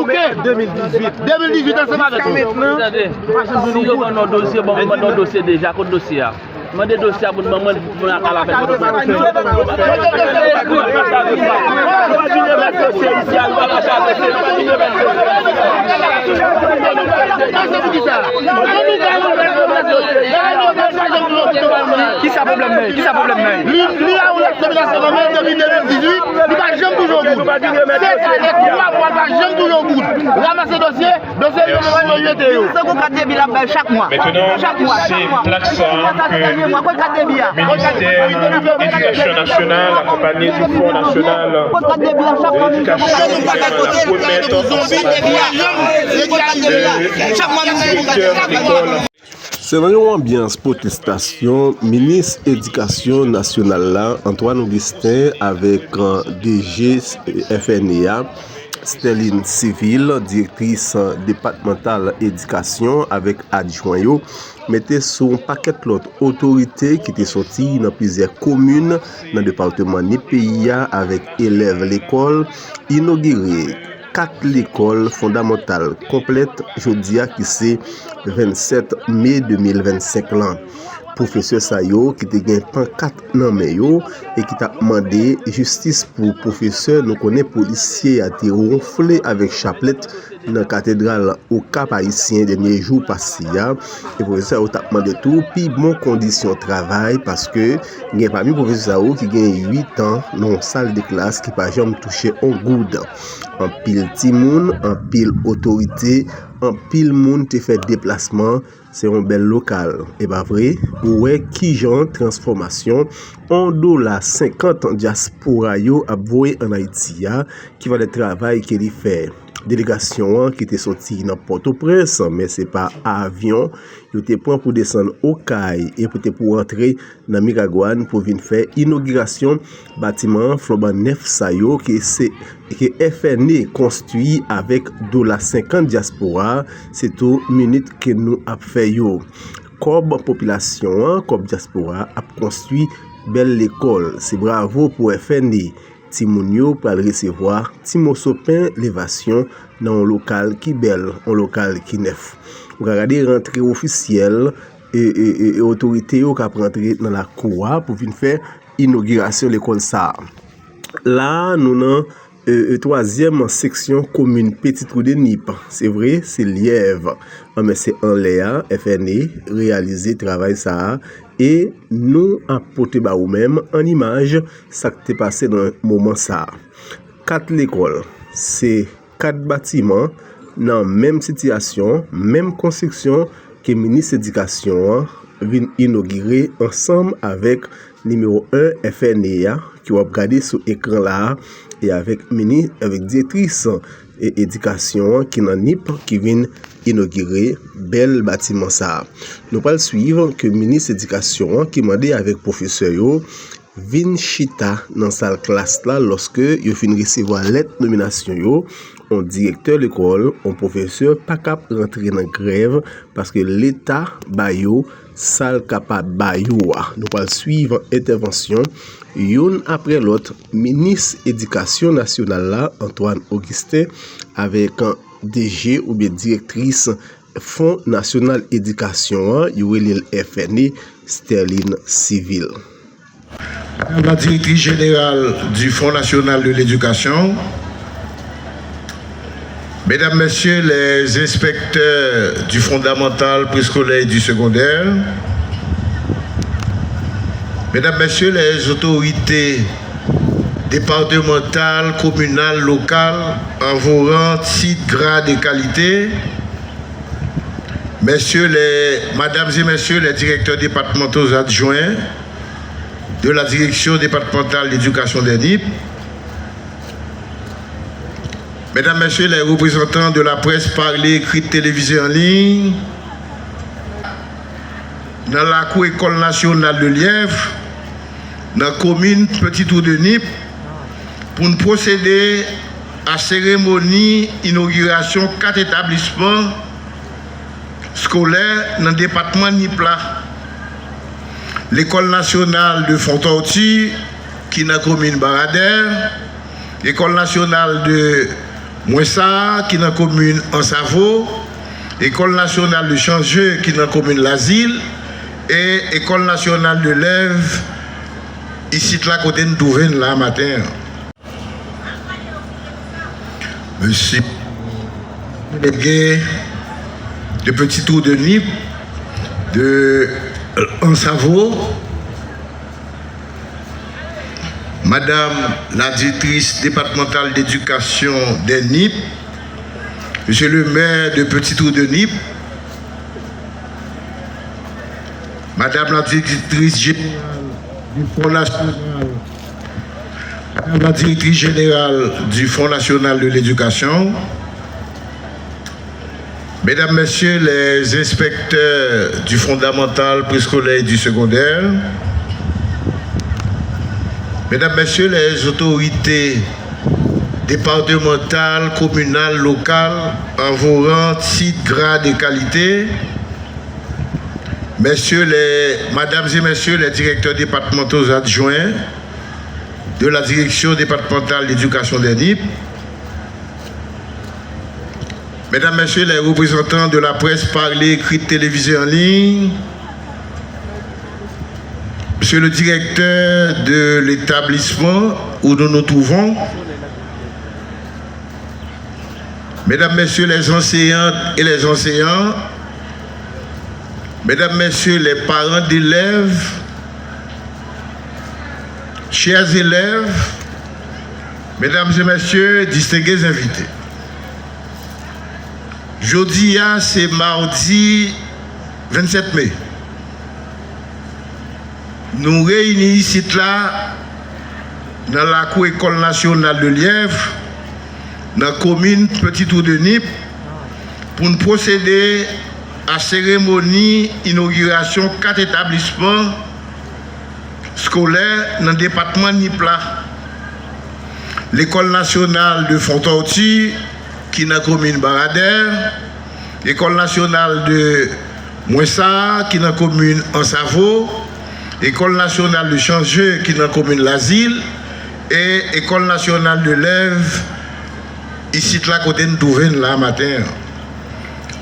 bouquet. 2018 ensemble avec nous. Attendez, si on a notre dossier, bon, on a notre dossier déjà, contre dossier. Je vais dossier pour maman pour la Qui ça problème? Qui ça problème? Lui a eu l'exploitation depuis 2018, il va jamais toujours au bout. Jamais toujours au bout. Ramasser dossier chaque mois. Maintenant, c'est l'accent que le ministère de l'Éducation nationale, accompagné du Fonds national de l'éducation, va promettre l'école. C'est dans une ambiance protestation, ministre éducation nationale là, Antoine Augustin avec DG FNEA, Sterling Civil, directrice départementale éducation avec adjoint yo, mettait sur un paquet l'autre autorité qui était sorti dans plusieurs communes dans le département ni pays avec élèves l'école inaugurée. 4 l'école fondamentale complète jeudi qui c'est 27 mai 2025 là. Professeur Sayo qui te gen pancarte nan men yo et qui t'a demandé justice pour professeur nous connaît policier a été ronflé avec chapelet dans cathédrale au Cap Haïtien dernier jour passé et professeur t'a demandé tout puis bon condition de travail parce que gen parmi professeur Sayo qui gen 8 ans dans salle de classe qui pas jamais touché un goud en pile timoun en pile autorité en pile moun te fait déplacement. C'est un bel local. Et pas vrai? Ouais, qui genre transformation $50 diaspora yo a voué en Haïti qui va le travail qu'il fait. Délégation qui était sortie dans Port-au-Prince, mais c'est pas avion. Il était point pour descendre au Caille et pour entrer dans Miragouane pour venir faire inauguration bâtiment flambant neuf sayo qui FNE construit avec $50 diaspora. C'est tout minute que nous a fait yo. Comme population, comme diaspora a construit belle l'école. C'est bravo pour FNE. Timounio pour recevoir Timo Sopin l'évasion dans un local qui belle, un local qui neuf. Vous regardez rentrée officielle et autorité qui rentrer dans la cour pour venir faire inauguration l'école ça. Là nous avons troisième section commune Petite Roue de Nip. C'est vrai, c'est Lièvre. Mais c'est en Léa, FNE, réaliser travail ça. Et nous apporter bah ou même en image ça qui t'est passé dans le moment ça. 4 l'école, c'est 4 bâtiments dans même situation, même construction que le ministre de l'Éducation vient inaugurer ensemble avec numéro 1 FNEA qui va regarder sur l'écran là et avec directrice et éducation qui dans NIP qui vient inaugurer bel bâtiment ça. Nous allons suivre que le ministre de l'éducation qui m'a dit avec professeur yo vin chita dans salle classe là lorsque yo fin recevoir lettre nomination yo un directeur l'école, un professeur pas cap rentrer dans grève parce que l'état ba yo salle capable ba yo. Nous allons suivre intervention yon après l'autre ministre éducation nationale là Antoine Augustin avec un DG ou bien directrice Fonds national éducation Yoelil FNE Sterling Civil. Madame la directrice générale du Fonds national de l'éducation, mesdames, messieurs les inspecteurs du fondamental, préscolaire et du secondaire, mesdames, messieurs les autorités départementales, communales, locales, en vos rangs, titres, grades et qualités, mesdames et messieurs les directeurs départementaux adjoints de la direction départementale d'éducation des NIP, mesdames, messieurs les représentants de la presse parlée, écrite, télévisée en ligne, dans la cour école nationale de Lièvre, dans la commune Petite Roue de Nip, pour nous procéder à cérémonie inauguration 4 établissements scolaires dans le département de Nipla. L'école nationale de Fontorti, qui est dans la commune Baradère, l'école nationale de Moi ça, qui est dans la commune en Savo, École nationale de Changeux, qui est dans la commune l'Asile, et École nationale de l'Ève, ici, là, côté de Douvaine, là, matin. Monsieur, délégué de Petit Tour de Nip, de Ansavo, Madame la directrice départementale d'éducation des NIP, Monsieur le maire de Petit Tour de Nip, Madame la directrice générale du Fonds national, Madame la directrice générale du Fonds national de l'éducation, Mesdames, Messieurs les inspecteurs du fondamental, préscolaire et du secondaire, Mesdames, Messieurs les autorités départementales, communales, locales, en vos rangs, titres, grades et qualités, Mesdames et Messieurs les directeurs départementaux adjoints de la direction départementale d'éducation des NIP, Mesdames, Messieurs les représentants de la presse parlée, écrite, télévisée en ligne, Monsieur le directeur de l'établissement où nous nous trouvons, Mesdames, Messieurs les enseignantes et les enseignants, Mesdames, Messieurs les parents d'élèves, chers élèves, Mesdames et Messieurs, distingués invités. Jeudi, c'est mardi 27 mai. Nous réunissons ici là, dans la cour École nationale de Lièvre, dans la commune Petit Tour de Nip, pour nous procéder à la cérémonie d'inauguration 4 établissements scolaires dans le département de Nip là. L'école nationale de Fontortu, qui est dans la commune Baradère, l'école nationale de Mouessa, qui est dans la commune Ansavo, École nationale de Changeux, qui est dans la commune l'Asile, et École nationale de l'Ève, ici, là, côté de Douvaine, là, matin.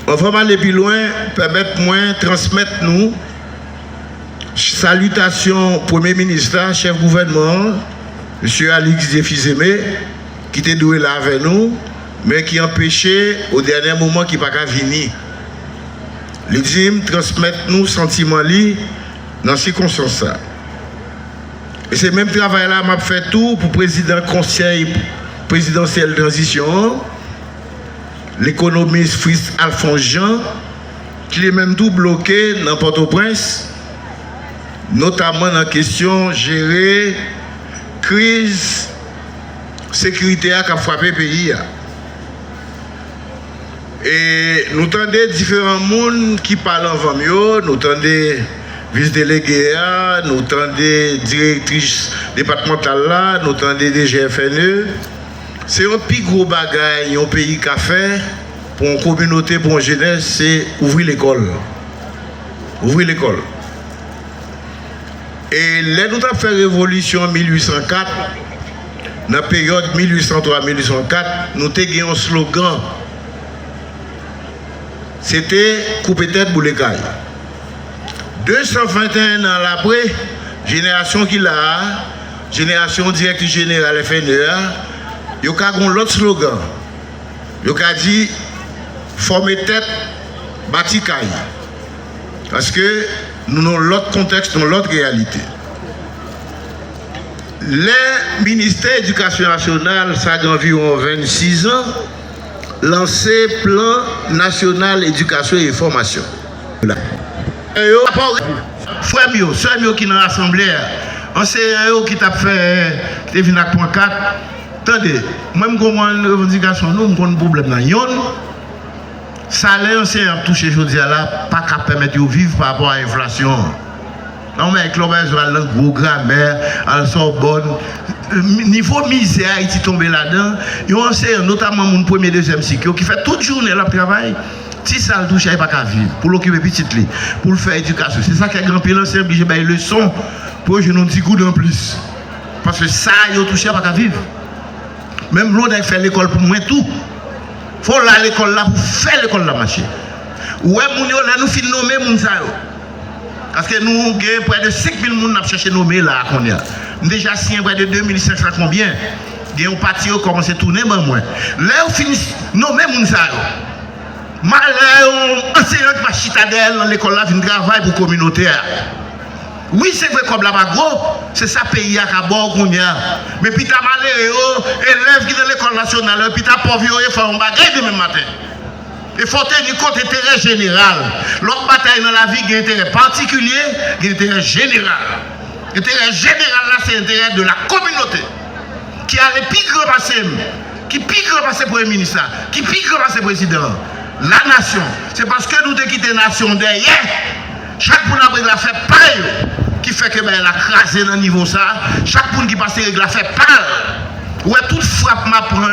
On va aller plus loin, permettez-moi de transmettre nous salutations Premier ministre, chef gouvernement, M. Alix Defizeme, qui était doué là avec nous, mais qui empêchait au dernier moment qui n'a pas venir. Les dîmes transmettent nous sentiments dans ces circonstances. Et c'est même travail là m'a fait tout pour le président conseil présidentiel de transition, l'économiste Fritz Alphonse Jean, qui est même tout bloqué dans Port-au-Prince, notamment dans la question gérer crise sécuritaire qui a frappé le pays. Et nous entendons différents mondes qui parlent en Vamio, nous entendons vice-délégué, nous entendons directrice départementale, nous entendons DGFNE. C'est un plus gros bagage, un pays qui a fait pour une communauté, pour une jeunesse, c'est ouvrir l'école. Ouvrir l'école. Et là, nous avons fait révolution en 1804, dans la période 1803-1804, nous avons un slogan. C'était couper tête pour les cailles. 221 ans après, génération qui l'a, génération directrice générale FNEA, il y a l'autre slogan. Il y a dit former tête, bâtir caille. Parce que nous avons l'autre contexte, nous avons l'autre réalité. Le ministère de l'Éducation nationale, ça a environ 26 ans, lancé plan national éducation et formation. Frère Mio, soeur Mio qui est dans l'Assemblée, enseignant qui t'a fait, qui est venu à point 4. Attendez, moi je comprends une revendication, nous avons un problème dans yon. Salaire enseignant touché aujourd'hui là, pas qu'à permettre de vivre par rapport à l'inflation. Non mais avec l'obèse, la gros grammaire, à la Sorbonne, niveau misère, il est tombé là-dedans. Ils ont enseignant, notamment mon premier, deuxième cycle, qui fait toute journée le travail. Si ça le touche, il n'y a pas qu'à vivre. Pour l'occuper petit, pour le faire éducation. C'est ça qui est grand pile enseignant, obligé de faire leçon pour que je n'ai pas coup en plus. Parce que ça, il a touché, il n'y a pas qu'à vivre. Même l'autre a fait l'école pour moi tout. faut aller à l'école là pour faire l'école là marcher. Ouais, nous finissons nommer moun sa yo. Parce que nous avons près de 5000 personnes qui cherché nommer là. Nous déjà signé près de 2500 combien. Il y a un parti qui commence à tourner, mais moi. Là, on finit nommer moun sa yo. Malheur, enseignant qui va chitadelle dans l'école là, vient travailler pour la communauté. Oui, c'est vrai comme là-bas, c'est ça pays à bord qu'on y a. Mais puis t'as malheur, élèves qui dans l'école nationale, puis t'as pauvre, il faut un bagage demain matin. Il faut tenir compte de l'intérêt général. L'autre bataille dans la vie, il y a un intérêt particulier, il y a un intérêt général. L'intérêt général là, c'est l'intérêt de la communauté. Qui a les plus grands passés, qui plus grand passé pour le ministre, qui plus grand passé pour le président. La nation. C'est parce que nous avons quitté la nation derrière. Chaque monde a la fait pareil. Qui fait que elle a crasé dans le niveau ça. Chaque monde qui passe la fait pareil. Ouais, toute frappe m'a prend,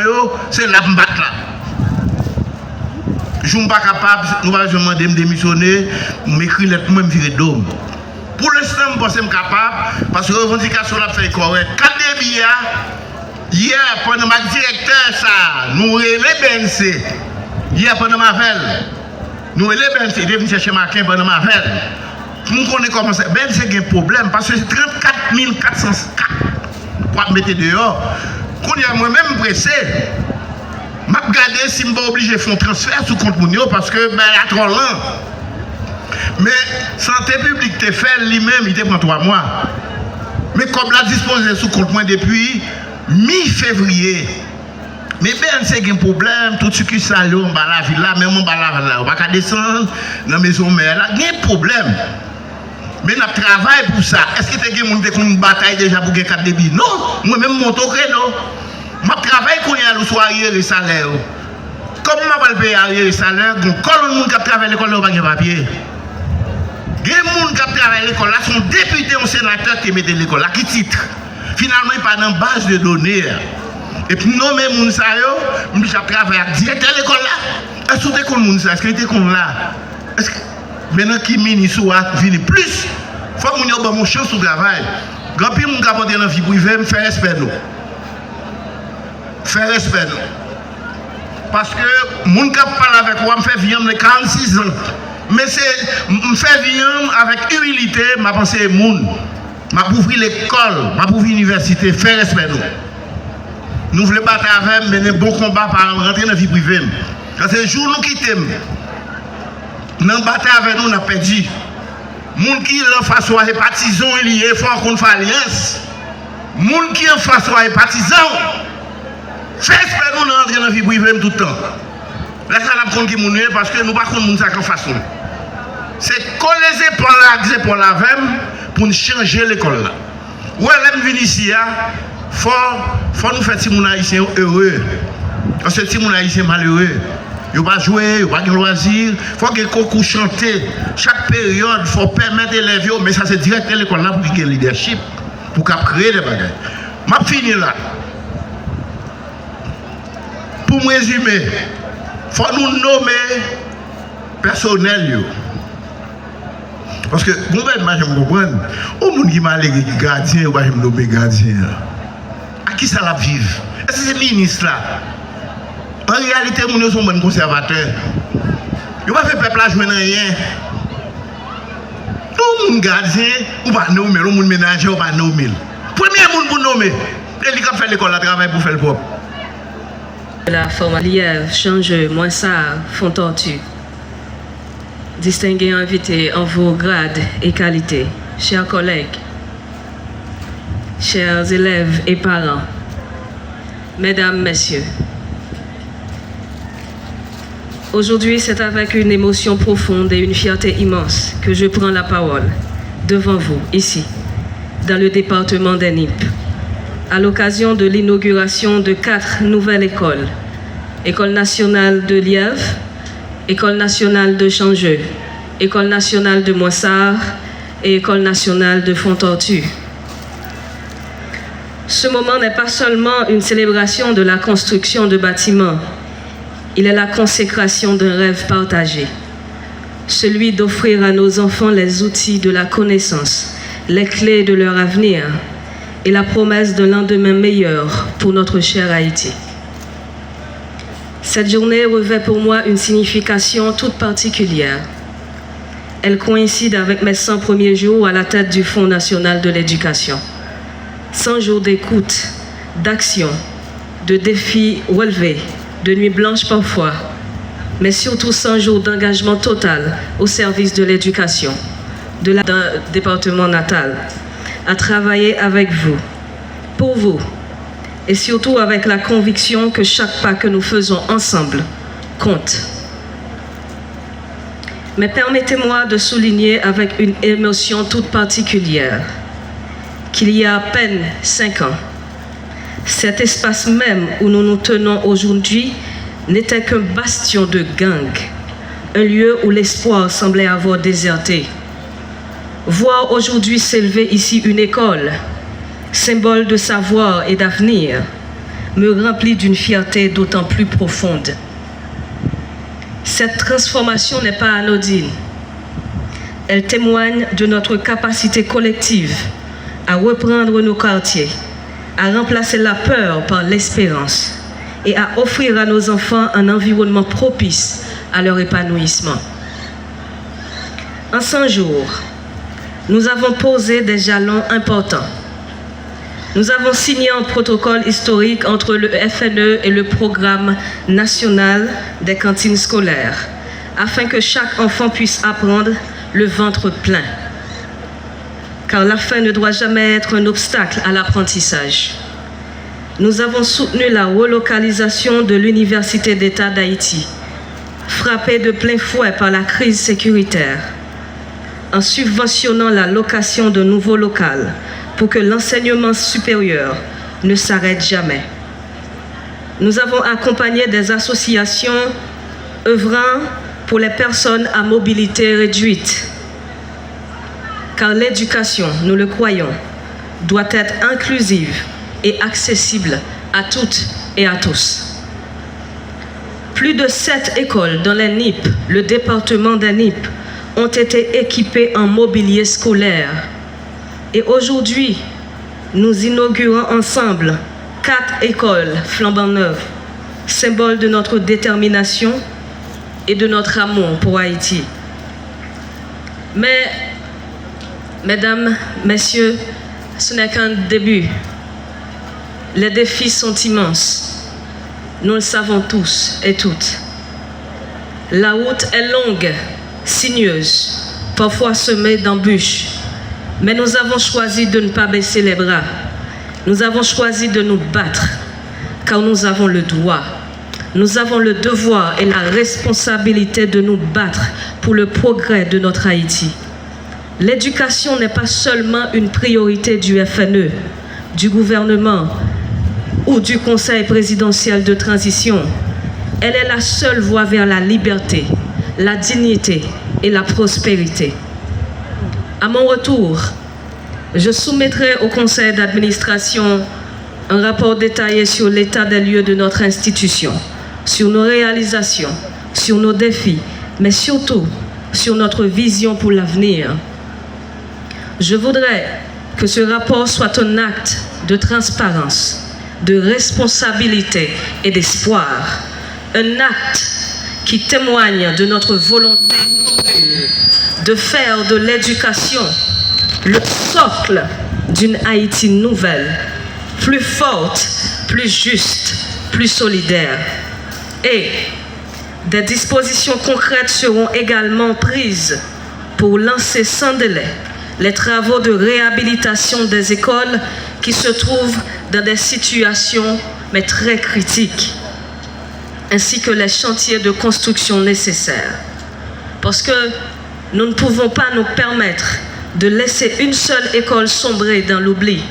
c'est la m'battre là. Je ne suis pas capable, nous allons demander de démissionner, m'écrire lettre, moi, me virer d'homme. Pour l'instant, je pense que je suis capable, parce que la revendication a fait correct. Quand hier, pendant ma directeur, ça, nous les BNC. Hier, pendant ma veille, nous les BNC, ils viennent chercher ma quin pendant ma veille. Nous connaissons comment ça. BNC a un problème, parce que c'est 34 404 pour mettre dehors. Quand il y a moi-même pressé, je vais regarder si je suis obligé de faire un transfert sous compte Mounio parce que il y a trop lent. Mais santé publique te fait lui-même, il te prend 3 mois. Mais comme la disposé sous compte moi depuis mi-février. Mais BNC a un problème, tout ce qui est salé, on va la ville là, même on va la ville là, on va descendre dans la maison mère là, il y a un problème. Mais nous travaillons pour ça. Est-ce que tu as une bataille déjà pour gagner 4 débits? Non, moi-même mon créneau. Je travaille pour le soir et salaire. Comme je vais payer le salaire, quand les gens qui travaillent à l'école, ils n'ont pas de papier. Les gens qui travaillent à l'école sont députés ou sénateurs qui mettent l'école là, qui titre. Finalement, ils pas dans base de données. Et puis, nous, même, nous travaillons à directeur de l'école là. Est-ce que tu connais ça? Est-ce que tu connais là? Est-ce que maintenant qui ministre vient plus, il faut que nous ayons une chance de travail. Quand nous avons dans la vie privée, nous faisons respect. Faire respect. Parce que les gens qui parlent avec moi me fait vivre de 46 ans. Mais c'est me faire vivre avec humilité, ma pensée est moun. Ma ouvrir l'école, ma ouvrir l'université, faire respect nous. Nous voulons battre avec, mener un bon combat pour rentrer dans la vie privée. Quand c'est le jour nous quittons, nous battons avec nous, nous avons perdu. Les gens qui en face sont les partisans, il faut qu'on fasse alliance. Les gens qui en face sont les partisans. Fais espérer nous rentrer dans la vie privée tout le temps. Là, ça n'a pas compte qui est parce que nous ne pouvons pas faire de façon. C'est coller les épaules avec pour nous changer l'école. Où elle est venue ici, il faut nous faire des haïtiens heureux. Parce que les haïtiens malheureux. Ils ne peuvent pas jouer, ils ne peuvent pas de loisirs. Il faut que les concours chanter. Chaque période, il faut permettre d'élèves, mais ça c'est direct à l'école là pour qu'il y ait leadership, pour créer des bagages. Je vais finir là. Pour me résumer, il faut nous nommer personnel. Parce que, vous je comprends, au monde qui m'a allégué gardien, ou pas je me nommer gardien. À qui ça la vive? Est-ce que c'est le ministre là? En réalité, nous sommes bons conservateurs. Ils ne vont pas faire peuple à jouer rien. Tout le monde gardien, ou pas nommer, tout le monde ménager, ou pas nommer. Premier monde pour nommer, et il a fait l'école à travail pour faire le propre. La forme Lièvre, Changeux, Moissard, Fontortu. Distingués invités en vos grades et qualités, chers collègues, chers élèves et parents, mesdames, messieurs. Aujourd'hui, c'est avec une émotion profonde et une fierté immense que je prends la parole devant vous, ici, dans le département des Nippes, à l'occasion de l'inauguration de 4 nouvelles écoles. École nationale de Lièvre, École nationale de Changeux, École nationale de Moissard et École nationale de Fontortu. Ce moment n'est pas seulement une célébration de la construction de bâtiments, il est la consécration d'un rêve partagé, celui d'offrir à nos enfants les outils de la connaissance, les clés de leur avenir et la promesse d'un lendemain meilleur pour notre cher Haïti. Cette journée revêt pour moi une signification toute particulière. Elle coïncide avec mes 100 premiers jours à la tête du Fonds national de l'éducation. 100 jours d'écoute, d'action, de défis relevés, de nuits blanches parfois, mais surtout 100 jours d'engagement total au service de l'éducation, d'un département natal, à travailler avec vous, pour vous, et surtout avec la conviction que chaque pas que nous faisons ensemble compte. Mais permettez-moi de souligner avec une émotion toute particulière qu'il y a à peine 5 ans, cet espace même où nous nous tenons aujourd'hui n'était qu'un bastion de gang, un lieu où l'espoir semblait avoir déserté. Voir aujourd'hui s'élever ici une école, symbole de savoir et d'avenir, me remplit d'une fierté d'autant plus profonde. Cette transformation n'est pas anodine. Elle témoigne de notre capacité collective à reprendre nos quartiers, à remplacer la peur par l'espérance et à offrir à nos enfants un environnement propice à leur épanouissement. En 100 jours, nous avons posé des jalons importants. Nous avons signé un protocole historique entre le FNE et le Programme national des cantines scolaires, afin que chaque enfant puisse apprendre le ventre plein. Car la faim ne doit jamais être un obstacle à l'apprentissage. Nous avons soutenu la relocalisation de l'Université d'État d'Haïti, frappée de plein fouet par la crise sécuritaire, en subventionnant la location de nouveaux locaux pour que l'enseignement supérieur ne s'arrête jamais. Nous avons accompagné des associations œuvrant pour les personnes à mobilité réduite, car l'éducation, nous le croyons, doit être inclusive et accessible à toutes et à tous. Plus de 7 écoles dans les NIP, le département des NIP, ont été équipées en mobilier scolaire. Et aujourd'hui, nous inaugurons ensemble 4 écoles flambant neuves, symbole de notre détermination et de notre amour pour Haïti. Mais, mesdames, messieurs, ce n'est qu'un début. Les défis sont immenses. Nous le savons tous et toutes. La route est longue, sinueuse, parfois semée d'embûches. Mais nous avons choisi de ne pas baisser les bras. Nous avons choisi de nous battre, car nous avons le droit. Nous avons le devoir et la responsabilité de nous battre pour le progrès de notre Haïti. L'éducation n'est pas seulement une priorité du FNE, du gouvernement ou du Conseil présidentiel de transition. Elle est la seule voie vers la liberté, la dignité et la prospérité. À mon retour, je soumettrai au conseil d'administration un rapport détaillé sur l'état des lieux de notre institution, sur nos réalisations, sur nos défis, mais surtout sur notre vision pour l'avenir. Je voudrais que ce rapport soit un acte de transparence, de responsabilité et d'espoir, un acte qui témoigne de notre volonté de faire de l'éducation le socle d'une Haïti nouvelle, plus forte, plus juste, plus solidaire. Et des dispositions concrètes seront également prises pour lancer sans délai les travaux de réhabilitation des écoles qui se trouvent dans des situations mais très critiques, ainsi que les chantiers de construction nécessaires. Parce que nous ne pouvons pas nous permettre de laisser une seule école sombrer dans l'oubli.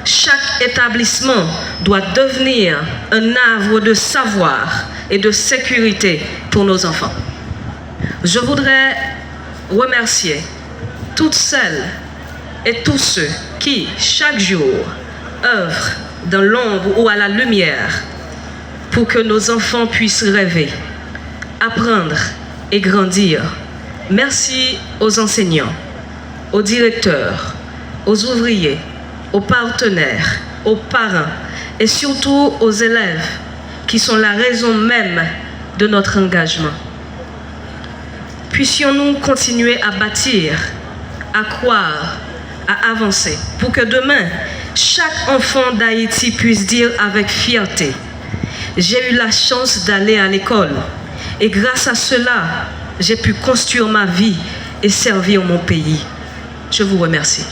Chaque établissement doit devenir un havre de savoir et de sécurité pour nos enfants. Je voudrais remercier toutes celles et tous ceux qui, chaque jour, œuvrent dans l'ombre ou à la lumière pour que nos enfants puissent rêver, apprendre et grandir. Merci aux enseignants, aux directeurs, aux ouvriers, aux partenaires, aux parents et surtout aux élèves qui sont la raison même de notre engagement. Puissions-nous continuer à bâtir, à croire, à avancer, pour que demain, chaque enfant d'Haïti puisse dire avec fierté: j'ai eu la chance d'aller à l'école et grâce à cela, j'ai pu construire ma vie et servir mon pays. Je vous remercie.